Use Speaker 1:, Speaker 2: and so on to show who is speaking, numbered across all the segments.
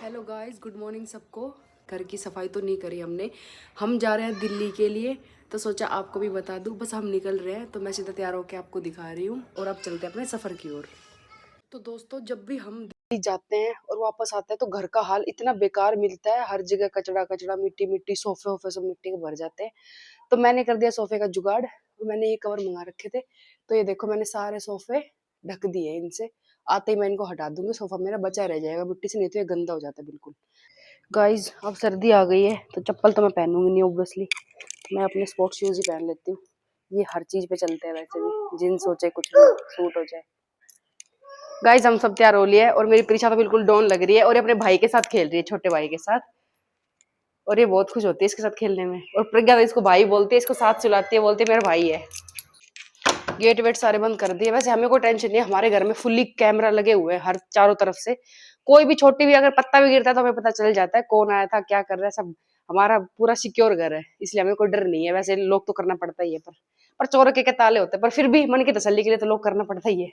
Speaker 1: Hello guys, good morning सबको। घर की सफाई तो नहीं करी हमने। हम जा रहे हैं दिल्ली के लिए, तो सोचा आपको भी बता दूं। बस हम निकल रहे हैं तो मैं सीधा तैयार होकर आपको दिखा रही हूँ और अब चलते हैं अपने सफ़र की ओर। तो दोस्तों, जब भी हम दिल्ली जाते हैं और वापस आते हैं तो घर का हाल इतना बेकार मिलता है। हर जगह कचड़ा कचड़ा, मिट्टी मिट्टी, सोफे वोफे सब मिट्टी के भर जाते हैं। तो मैंने कर दिया सोफे का जुगाड़। मैंने ये कवर मंगा रखे थे, तो ये देखो मैंने सारे सोफे ढक दिए इनसे। आते ही मैं इनको हटा दूंगी, सोफा मेरा बचा रह जाएगा मिट्टी से, नहीं तो ये गंदा हो जाता है बिल्कुल। गाइज, अब सर्दी आ गई है तो चप्पल तो मैं पहनूंगी नहीं ऑब्वियसली। तो मैं अपने स्पोर्ट्स शूज ही पहन लेती हूँ। ये हर चीज पे चलते हैं वैसे भी, जींस हो चाहे कुछ भी सूट हो जाए। गाइज, हम सब तैयार हो लिए और मेरी प्रीशा तो बिल्कुल डॉन लग रही है और ये अपने भाई के साथ खेल रही है, छोटे भाई के साथ। और ये बहुत खुश होती है इसके साथ खेलने में। और प्रज्ञा तो इसको भाई बोलती है, इसको साथ सुलाती है, बोलती है मेरा भाई है। गेट वेट सारे बंद कर दिए। वैसे हमें कोई टेंशन नहीं है, हमारे घर में फुल्ली कैमरा लगे हुए हैं हर चारों तरफ से। कोई भी छोटी भी अगर पत्ता भी गिरता है तो हमें पता चल जाता है कौन आया था, क्या कर रहा है सब। हमारा पूरा सिक्योर घर है, इसलिए हमें कोई डर नहीं है। वैसे लोग तो करना पड़ता ही है, पर चोर के ताले होते हैं, पर फिर भी मन की तसल्ली के लिए तो लोग करना पड़ता ही है।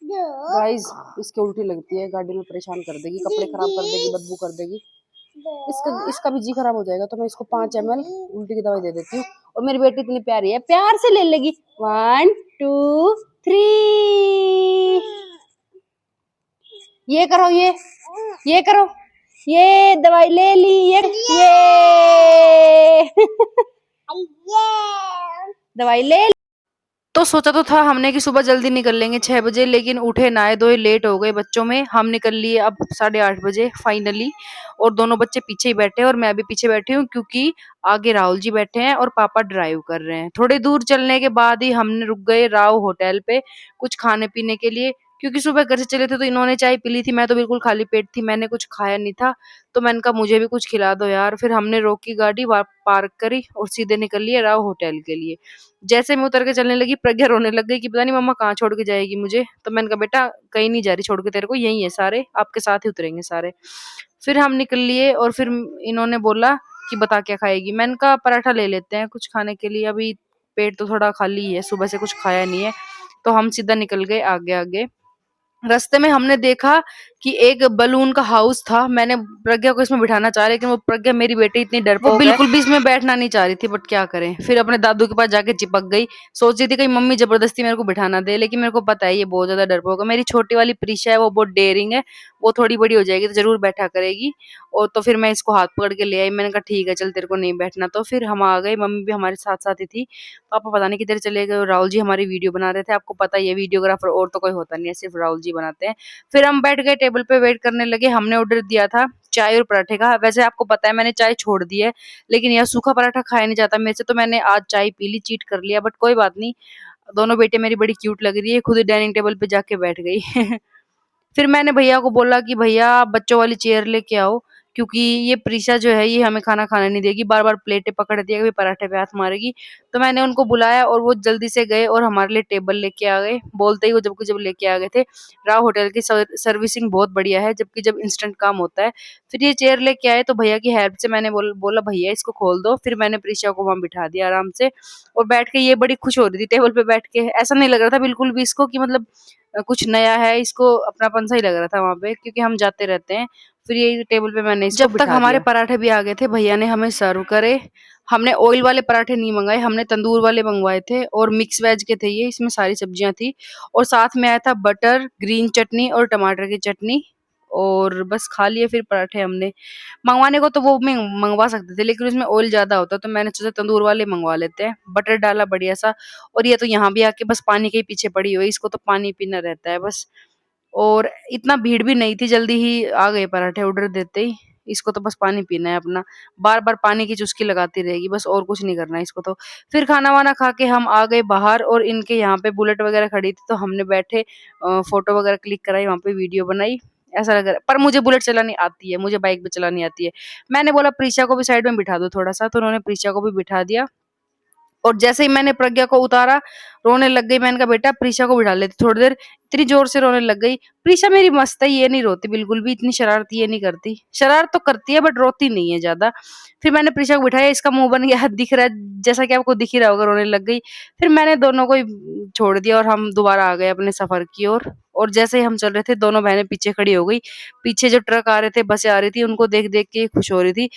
Speaker 1: गाइस, इसकी उल्टी लगती है, गाड़ी में परेशान कर देगी, कपड़े खराब कर देगी, बदबू कर देगी। इसका भी जी खराब हो जाएगा, तो मैं इसको 5 ml उल्टी की दवाई दे देती हूँ। और मेरी बेटी इतनी प्यारी है, प्यार से ले लेगी। 1 2 3। ये करो, ये करो, ये दवाई ले ली, ये दवाई ले ली। तो सोचा तो था हमने कि सुबह जल्दी निकल लेंगे 6 बजे, लेकिन उठे नहाए धोए लेट हो गए बच्चों में। हम निकल लिए अब 8:30 बजे फाइनली। और दोनों बच्चे पीछे ही बैठे हैं और मैं भी पीछे बैठी हूँ, क्योंकि आगे राहुल जी बैठे हैं और पापा ड्राइव कर रहे हैं। थोड़ी दूर चलने के बाद ही हमने रुक गए राव होटल पे कुछ खाने पीने के लिए, क्योंकि सुबह घर से चले थे तो इन्होंने चाय पी ली थी, मैं तो बिल्कुल खाली पेट थी, मैंने कुछ खाया नहीं था। तो मैंने कहा मुझे भी कुछ खिला दो यार। फिर हमने रोकी गाड़ी, पार्क करी और सीधे निकल लिए राव होटल के लिए। जैसे मैं उतर के चलने लगी, प्रज्ञा रोने लग गई कि पता नहीं मम्मा कहाँ छोड़ के जाएगी मुझे। तो मैंने कहा बेटा कहीं नहीं जा रही छोड़ के तेरे को, यही है सारे आपके साथ ही उतरेंगे सारे। फिर हम निकल लिए और फिर इन्होंने बोला कि बता क्या खाएगी। मैंने कहा पराठा ले लेते हैं कुछ खाने के लिए, अभी पेट तो थोड़ा खाली है, सुबह से कुछ खाया नहीं है। तो हम सीधा निकल गए आगे आगे। रास्ते में हमने देखा कि एक बलून का हाउस था। मैंने प्रज्ञा को इसमें बिठाना चाहा, लेकिन वो प्रज्ञा मेरी बेटी इतनी डरपोक है, बिल्कुल भी इसमें बैठना नहीं चाह रही थी। बट क्या करें, फिर अपने दादू के पास जाके चिपक गई। सोच रही थी कहीं मम्मी जबरदस्ती मेरे को बिठाना दे, लेकिन मेरे को पता है ये बहुत ज्यादा डरपोक है। मेरी छोटी वाली प्रीशा है, वो बहुत डेयरिंग है। वो थोड़ी बड़ी हो जाएगी तो जरूर बैठा करेगी। और तो फिर मैं इसको हाथ पकड़ के ले आई। मैंने कहा ठीक है चल, तेरे को नहीं बैठना। तो फिर हम आ गए, मम्मी भी हमारे साथ साथ ही थी। पापा पता नहीं किधर चले गए। राहुल जी हमारी वीडियो बना रहे थे। आपको पता ही है वीडियोग्राफर और तो कोई होता नहीं है, सिर्फ राहुल जी बनाते हैं। फिर हम बैठ गए टेबल पे, वेट करने लगे। हमने ऑर्डर दिया था चाय और पराठे का। वैसे आपको पता है मैंने चाय छोड़ दी है, लेकिन यह सूखा पराठा खाया नहीं जाता मेरे से, तो मैंने आज चाय पी ली, चीट कर लिया। बट कोई बात नहीं, दोनों बेटे मेरी बड़ी क्यूट लग रही है, खुद ही डाइनिंग टेबल पे जाके बैठ गई। फिर मैंने भैया को बोला कि भैया आप बच्चों वाली चेयर लेके आओ, क्योंकि ये प्रीशा जो है ये हमें खाना खाने नहीं देगी, बार बार प्लेटें पकड़ दिया, कभी पराठे पे हाथ मारेगी। तो मैंने उनको बुलाया और वो जल्दी से गए और हमारे लिए टेबल लेके आ गए। बोलते ही वो जब लेके आ गए थे। राव होटल की सर्विसिंग बहुत बढ़िया है, जबकि जब इंस्टेंट काम होता है। फिर ये चेयर लेके आए तो भैया की हेल्प से मैंने बोला भैया इसको खोल दो। फिर मैंने प्रीशा को वहां बिठा दिया आराम से, और बैठ के ये बड़ी खुश हो रही थी टेबल पे बैठ के। ऐसा नहीं लग रहा था बिल्कुल भी इसको कि मतलब कुछ नया है, इसको अपनापन सा ही लग रहा था वहां पे, क्योंकि हम जाते रहते हैं। फिर ये टेबल पे मैंने इसको जब तक हमारे पराठे भी आ गए थे, भैया ने हमें सर्व करे। हमने ऑयल वाले पराठे नहीं मंगाए, हमने तंदूर वाले मंगवाए थे, और मिक्स वेज के थे ये, इसमें सारी सब्जियां थी। और साथ में आया था बटर, ग्रीन चटनी और टमाटर की चटनी। और बस खा लिए फिर पराठे हमने। मंगवाने को तो वो मैं मंगवा सकते थे, लेकिन उसमें ऑयल ज्यादा होता, तो मैंने सोचा तंदूर वाले मंगवा लेते हैं। बटर डाला बढ़िया सा। और ये तो यहाँ भी आके बस पानी के ही पीछे पड़ी हुई, इसको तो पानी पीना रहता है बस। और इतना भीड़ भी नहीं थी, जल्दी ही आ गए पराठे ऑर्डर देते ही। इसको तो बस पानी पीना है अपना, बार बार पानी की चुस्की लगाती रहेगी बस, और कुछ नहीं करना है इसको तो। फिर खाना वाना खा के हम आ गए बाहर, और इनके यहाँ पे बुलेट वगैरह खड़ी थी, तो हमने बैठे फोटो वगैरह क्लिक कराई, वहां पे वीडियो बनाई। ऐसा लग रहा है, पर मुझे बुलेट चलानी आती है, मुझे बाइक भी चलानी आती है। मैंने बोला प्रीशा को भी साइड में बिठा दो थोड़ा सा, तो उन्होंने प्रीशा को भी बिठा दिया। और जैसे ही मैंने प्रज्ञा को उतारा, रोने लग गई। मैंने कहा बेटा प्रीशा को बिठा लेती थोड़ी देर, इतनी ज़ोर से रोने लग गई। प्रीशा मेरी मस्त है, ये नहीं रोती बिल्कुल भी, इतनी शरारती ये नहीं करती। शरारत तो करती है बट रोती नहीं है ज़्यादा। फिर मैंने प्रीशा को बिठाया, इसका मुँह बन गया, दिख रहा है जैसा कि आपको दिख ही रहा होगा, रोने लग गई। फिर मैंने दोनों को ही छोड़ दिया और हम दोबारा आ गए अपने सफ़र की ओर। और जैसे ही हम चल रहे थे, दोनों बहनें पीछे खड़ी हो गई। पीछे जो ट्रक आ रहे थे, बसें आ रही थी, उनको देख-देख के खुश हो रही थी।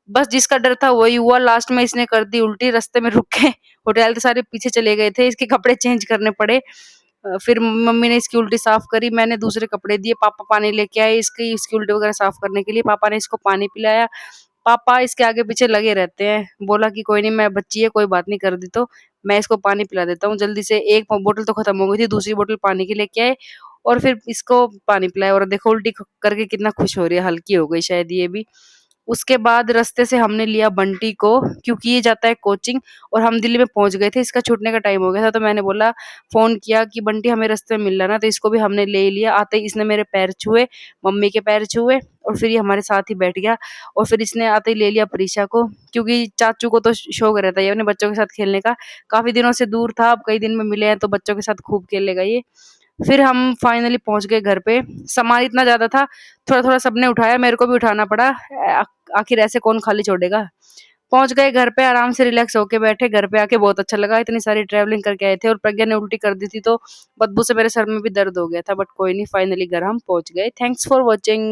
Speaker 1: बस जिसका डर था वही हुआ, लास्ट में इसने कर दी उल्टी, रास्ते में रुक के होटल के सारे पीछे चले गए थे, इसके कपड़े चेंज करने पड़े। फिर मम्मी ने इसकी उल्टी साफ करी, मैंने दूसरे कपड़े दिए, पापा पानी लेके आए इसकी उल्टी वगैरह साफ करने के लिए, पापा ने इसको पानी पिलाया। पापा इसके आगे पीछे लगे रहते हैं, बोला कि कोई नहीं, मैं बच्ची है कोई बात नहीं, कर दी तो मैं इसको पानी पिला देता हूँ जल्दी से। एक बोतल तो खत्म हो गई थी, दूसरी बोतल पानी की लेके आए और फिर इसको पानी पिलाया। और देखो उल्टी करके कितना खुश हो रही है, हल्की हो गई शायद ये भी। उसके बाद रास्ते से हमने लिया बंटी को, क्योंकि ये जाता है कोचिंग और हम दिल्ली में पहुंच गए थे, इसका छूटने का टाइम हो गया था। तो मैंने बोला, फोन किया कि बंटी हमें रास्ते में मिल रहा ना, तो इसको भी हमने ले लिया। आते ही इसने मेरे पैर छुए, मम्मी के पैर छुए और फिर ये हमारे साथ ही बैठ गया। और फिर इसने आते ही ले लिया प्रीशा को, क्योंकि चाचू को तो शौक रहता है अपने बच्चों के साथ खेलने का। काफी दिनों से दूर था, अब कई दिन में मिले हैं तो बच्चों के साथ खूब खेलेगा ये। फिर हम फाइनली पहुंच गए घर पे। सामान इतना ज्यादा था, थोड़ा थोड़ा सबने उठाया, मेरे को भी उठाना पड़ा। आखिर ऐसे कौन खाली छोड़ेगा। पहुंच गए घर पे, आराम से रिलैक्स होके बैठे। घर पे आके बहुत अच्छा लगा, इतनी सारी ट्रैवलिंग करके आए थे और प्रज्ञा ने उल्टी कर दी थी तो बदबू से मेरे सर में भी दर्द हो गया था, बट कोई नहीं, फाइनली घर हम पहुंच गए। Thanks for watching.